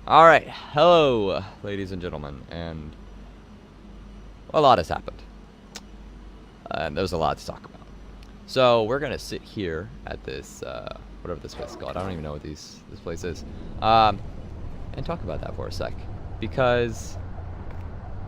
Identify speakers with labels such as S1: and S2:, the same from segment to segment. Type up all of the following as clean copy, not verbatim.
S1: Alright, hello, ladies and gentlemen, and a lot has happened. And there's a lot to talk about. So, we're gonna sit here at this, whatever this place is called. I don't even know what this place is. And talk about that for a sec. Because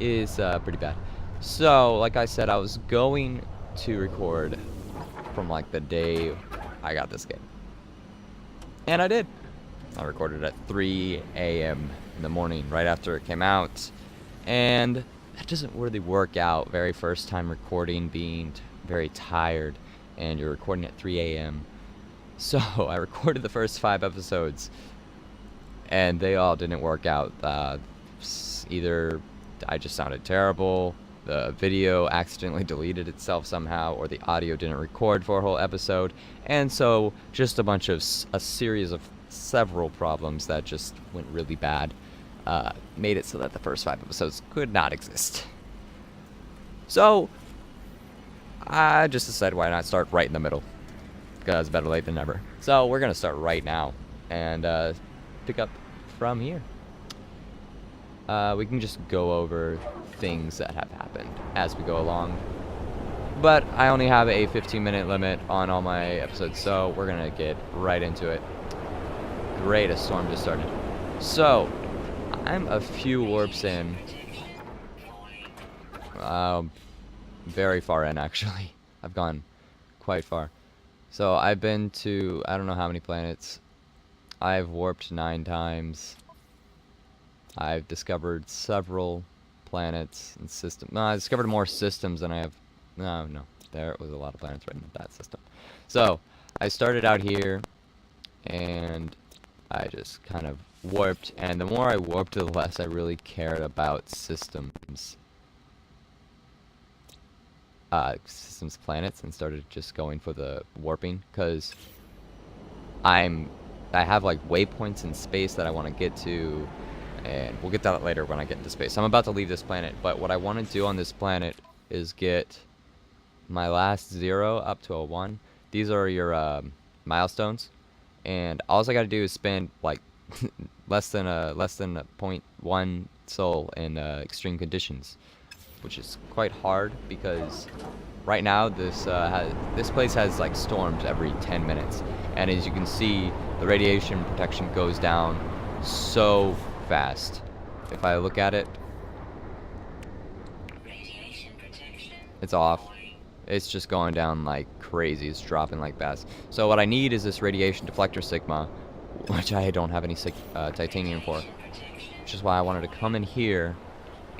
S1: it is, pretty bad. So, like I said, I was going to record from, like, the day I got this game. And I did. I recorded at 3 a.m. in the morning, right after it came out. And that doesn't really work out. Very first time recording, being very tired, and you're recording at 3 a.m. So I recorded the first 5 episodes, and they all didn't work out. Either I just sounded terrible, the video accidentally deleted itself somehow, or the audio didn't record for a whole episode. And so just a series of several problems that just went really bad made it so that the first 5 episodes could not exist. So I just decided, why not start right in the middle, because better late than never. So we're gonna start right now and pick up from here. We can just go over things that have happened as we go along, but I only have a 15-minute limit on all my episodes, so we're gonna get right into it. Great, a storm just started. So, I'm a few warps in. Very far in, actually. I've gone quite far. So, I've been to, I don't know how many planets. I've warped 9 times. I've discovered several planets and systems. No, I discovered more systems than I have. No. There was a lot of planets right in that system. So, I started out here, and I just kind of warped, and the more I warped, the less I really cared about systems, planets, and started just going for the warping, because I have like waypoints in space that I want to get to, and we'll get that later when I get into space. I'm about to leave this planet, but what I want to do on this planet is get my last 0 up to a 1. These are your milestones. And all I gotta do is spend like less than a 0.1 soul in extreme conditions, which is quite hard because right now this place has like storms every 10 minutes, and as you can see, the radiation protection goes down so fast. If I look at it, it's off. It's just going down like crazy. It's dropping like fast. So what I need is this radiation deflector Sigma, which I don't have any titanium for. Which is why I wanted to come in here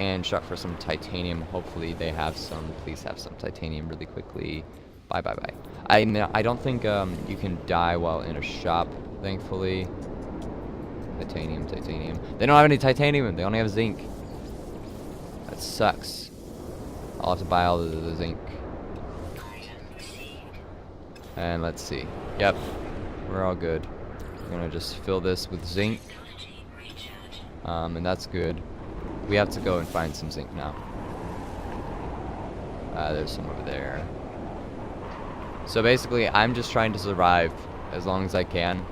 S1: and shop for some titanium. Hopefully they have some. Please have some titanium really quickly. Bye. I don't think you can die while in a shop, thankfully. Titanium. They don't have any titanium. They only have zinc. That sucks. I'll have to buy all the zinc. And let's see. Yep, we're all good. We're gonna just fill this with zinc. And that's good. We have to go and find some zinc now. There's some over there. So basically, I'm just trying to survive as long as I can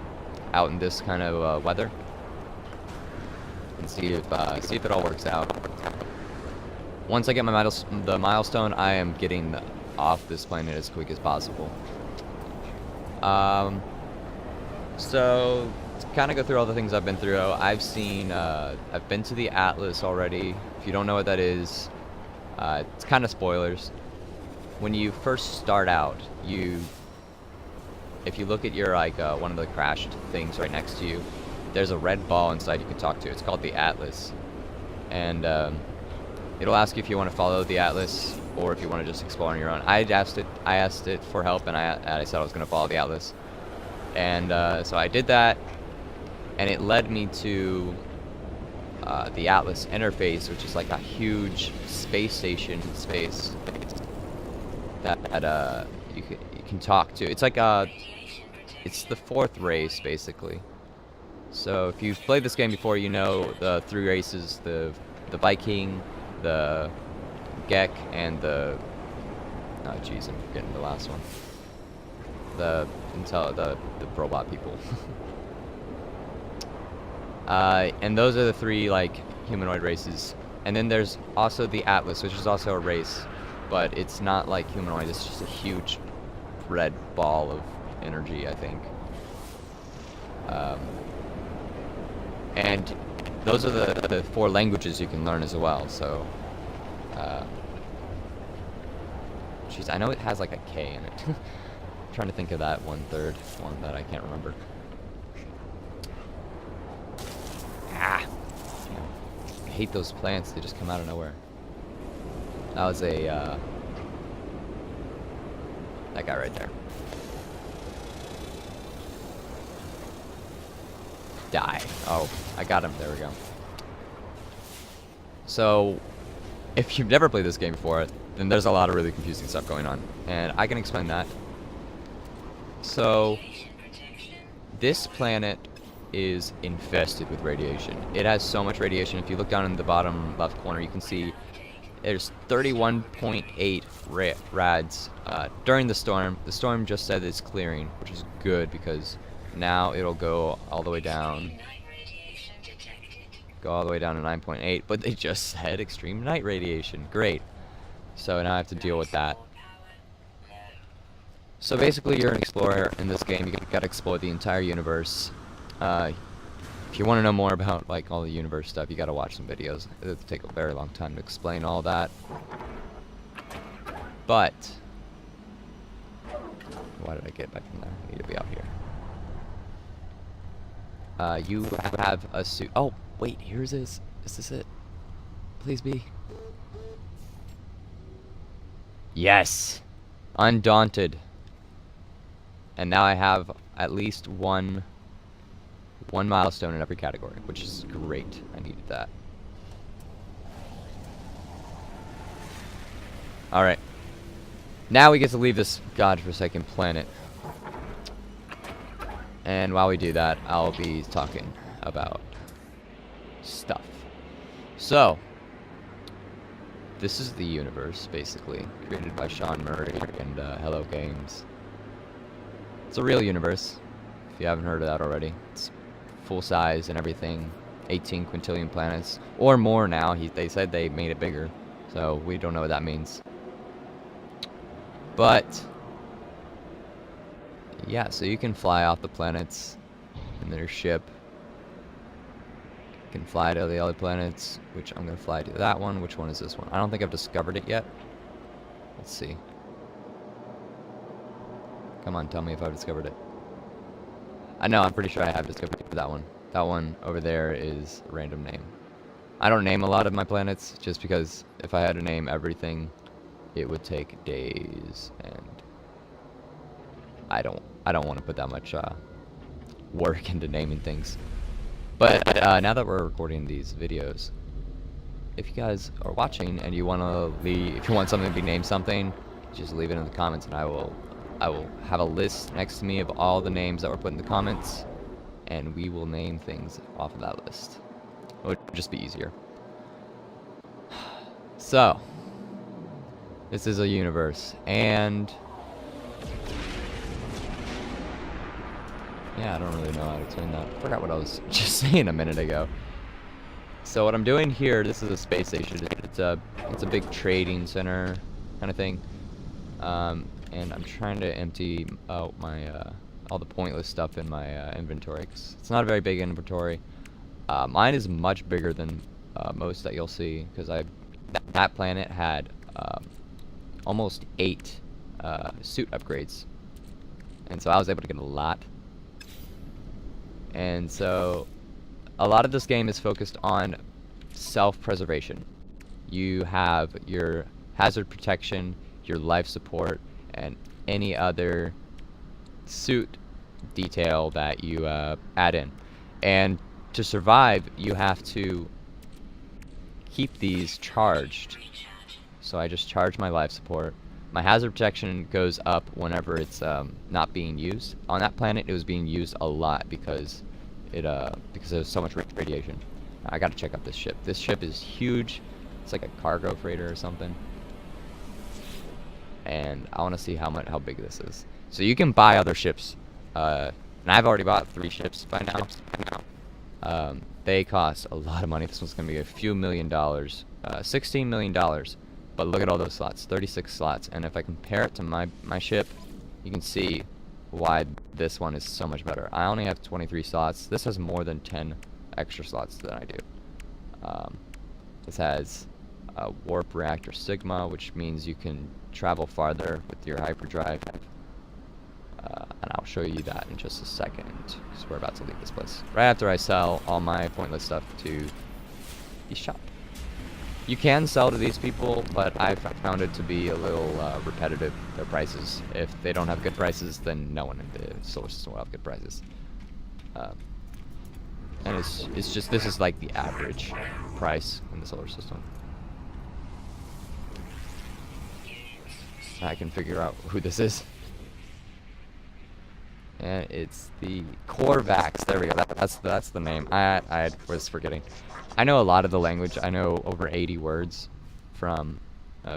S1: out in this kind of weather, and see if it all works out. Once I get my the milestone, I am getting off this planet as quick as possible. So to kind of go through all the things I've been through, I've been to the Atlas already. If you don't know what that is, it's kind of spoilers. When you first start out, if you look at your one of the crashed things right next to you, there's a red ball inside you can talk to. It's called the Atlas, and it'll ask you if you want to follow the Atlas or if you want to just explore on your own. I asked it for help, and I said I was going to follow the Atlas. And so I did that, and it led me to the Atlas interface, which is like a huge space station that you can talk to. It's like it's the 4th race, basically. So if you've played this game before, you know the 3 races: the Viking, the Gek, and the jeez, I'm forgetting the last one. The robot people. And those are the three, like, humanoid races. And then there's also the Atlas, which is also a race, but it's not like humanoid. It's just a huge red ball of energy, I think. And those are the 4 languages you can learn as well. So, jeez, I know it has like a K in it. I'm trying to think of that 1/3 one that I can't remember. Ah, I hate those plants. They just come out of nowhere. That was a that guy right there. Die. Oh, I got him. There we go. So, if you've never played this game before, then there's a lot of really confusing stuff going on, and I can explain that. So, this planet is infested with radiation. It has so much radiation. If you look down in the bottom left corner, you can see there's 31.8 rads during the storm. The storm just said it's clearing, which is good because now it'll go all the way down. Go all the way down to 9.8, but they just said extreme night radiation. Great. So now I have to deal with that. So basically, you're an explorer in this game. You gotta explore the entire universe. If you want to know more about like all the universe stuff, you gotta watch some videos. It'll take a very long time to explain all that. But why did I get back in there? I need to be out here. You have a suit. Oh, wait, here's this. Is this it? Please be. Yes! Undaunted. And now I have at least one milestone in every category, which is great. I needed that. Alright. Now we get to leave this godforsaken planet. And while we do that, I'll be talking about stuff. So, this is the universe, basically, created by Sean Murray and Hello Games. It's a real universe, if you haven't heard of that already. It's full size and everything, 18 quintillion planets, or more now. They said they made it bigger, so we don't know what that means. But yeah, so you can fly off the planets in their ship. You can fly to the other planets, which I'm going to fly to that one. Which one is this one? I don't think I've discovered it yet. Let's see. Come on, tell me if I've discovered it. I know, I'm pretty sure I have discovered that one. That one over there is a random name. I don't name a lot of my planets, just because if I had to name everything, it would take days, and I don't want to put that much work into naming things. But now that we're recording these videos, if you guys are watching and you want to leave, if you want something to be named something, just leave it in the comments, and I will have a list next to me of all the names that were put in the comments, and we will name things off of that list. It would just be easier. So, this is a universe, and yeah, I don't really know how to explain that. I forgot what I was just saying a minute ago. So what I'm doing here, this is a space station. It's a big trading center kind of thing. And I'm trying to empty out my all the pointless stuff in my inventory. 'Cause it's not a very big inventory. Mine is much bigger than most that you'll see, because that planet had almost 8 suit upgrades, and so I was able to get a lot. And so a lot of this game is focused on self-preservation. You have your hazard protection, your life support, and any other suit detail that you add in. And to survive, you have to keep these charged. So I just charge my life support. My hazard protection goes up whenever it's not being used. On that planet, it was being used a lot because there's so much radiation. I gotta check out this ship. This ship is huge. It's like a cargo freighter or something. And I want to see how big this is. So you can buy other ships, and I've already bought 3 ships by now. They cost a lot of money. This one's going to be a few $1,000,000, $16 million. But look at all those slots, 36 slots. And if I compare it to my ship, you can see why this one is so much better. I only have 23 slots. This has more than 10 extra slots than I do. This has a warp reactor sigma, which means you can travel farther with your hyperdrive. And I'll show you that in just a second, because we're about to leave this place. Right after I sell all my pointless stuff to the shop. You can sell to these people, but I've found it to be a little repetitive, their prices. If they don't have good prices, then no one in the solar system will have good prices. And it's just, this is like the average price in the solar system. I can figure out who this is. And it's the Korvax. There we go. That's the name. I was forgetting. I know a lot of the language. I know over 80 words from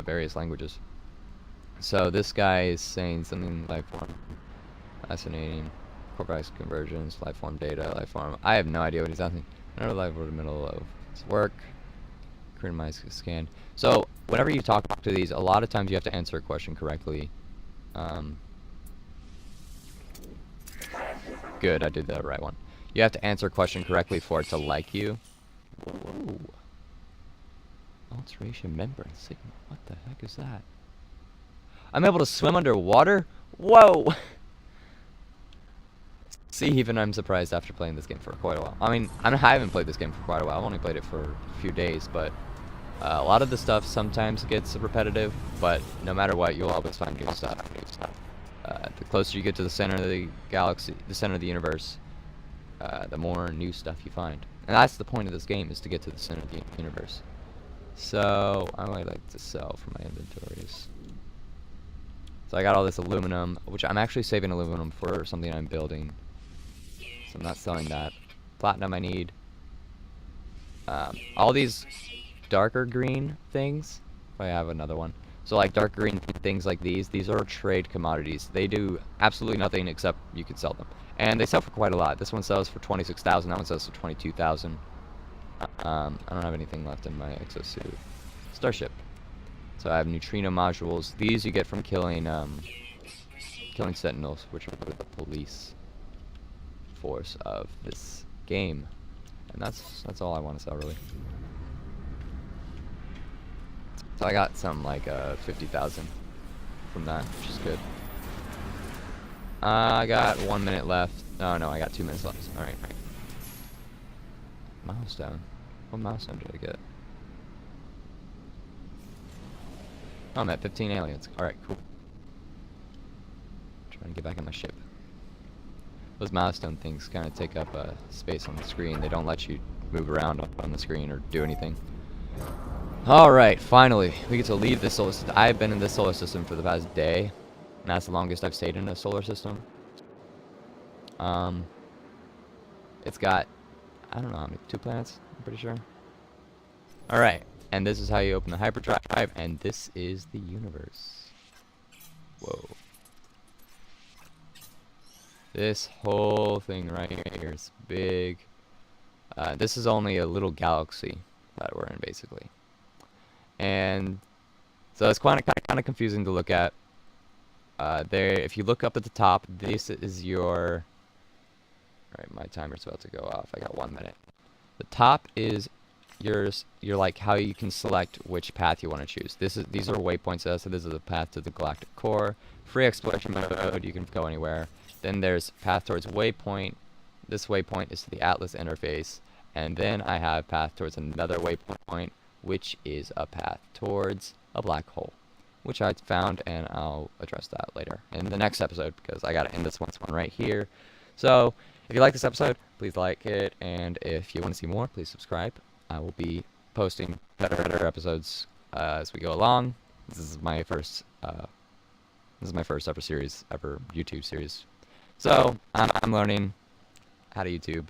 S1: various languages. So this guy is saying something life form. Fascinating. Korvax conversions, life form data, life form. I have no idea what he's asking. Another life form in the middle of his work. Critical scan. So whenever you talk to these, a lot of times you have to answer a question correctly. Good, I did the right one. You have to answer a question correctly for it to like you. Whoa. Alteration membrane signal. What the heck is that? I'm able to swim underwater? Whoa! See, even I'm surprised after playing this game for quite a while. I mean, I haven't played this game for quite a while. I've only played it for a few days, but a lot of the stuff sometimes gets repetitive, but no matter what, you'll always find new stuff. The closer you get to the center of the galaxy, the center of the universe, the more new stuff you find. And that's the point of this game, is to get to the center of the universe. So, I might like to sell for my inventories. So I got all this aluminum, which I'm actually saving aluminum for something I'm building. So I'm not selling that. Platinum I need. All these darker green things, if I have another one. So like dark green things like these are trade commodities. They do absolutely nothing except you can sell them. And they sell for quite a lot. This one sells for 26,000, that one sells for 22,000. I don't have anything left in my exosuit. Starship. So I have neutrino modules. These you get from killing sentinels, which are the police force of this game. And that's all I want to sell, really. So I got some like 50,000 from that, which is good. I got 1 minute left. Oh no, I got 2 minutes left. All right. Milestone. What milestone did I get? Oh, I'm at 15 aliens. All right, cool. Trying to get back on my ship. Those milestone things kind of take up space on the screen. They don't let you move around on the screen or do anything. Alright, finally, we get to leave this solar system. I've been in this solar system for the past day, and that's the longest I've stayed in a solar system. It's got, I don't know how many, 2 planets, I'm pretty sure. Alright, and this is how you open the hyperdrive, and this is the universe. Whoa. This whole thing right here is big. This is only a little galaxy that we're in, basically. And so it's kind of confusing to look at. If you look up at the top, this is your. Alright, my timer's about to go off. I got 1 minute. The top is your like how you can select which path you want to choose. These are waypoints. So this is the path to the galactic core. Free exploration mode. You can go anywhere. Then there's path towards waypoint. This waypoint is to the Atlas interface, and then I have path towards another waypoint, which is a path towards a black hole, which I found, and I'll address that later in the next episode, because I gotta end this one right here. So if you like this episode, please like it, and if you want to see more, please subscribe. I will be posting better episodes as we go along. This is my first ever YouTube series. So I'm learning how to YouTube,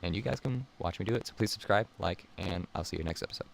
S1: and you guys can watch me do it. So please subscribe, like, and I'll see you next episode.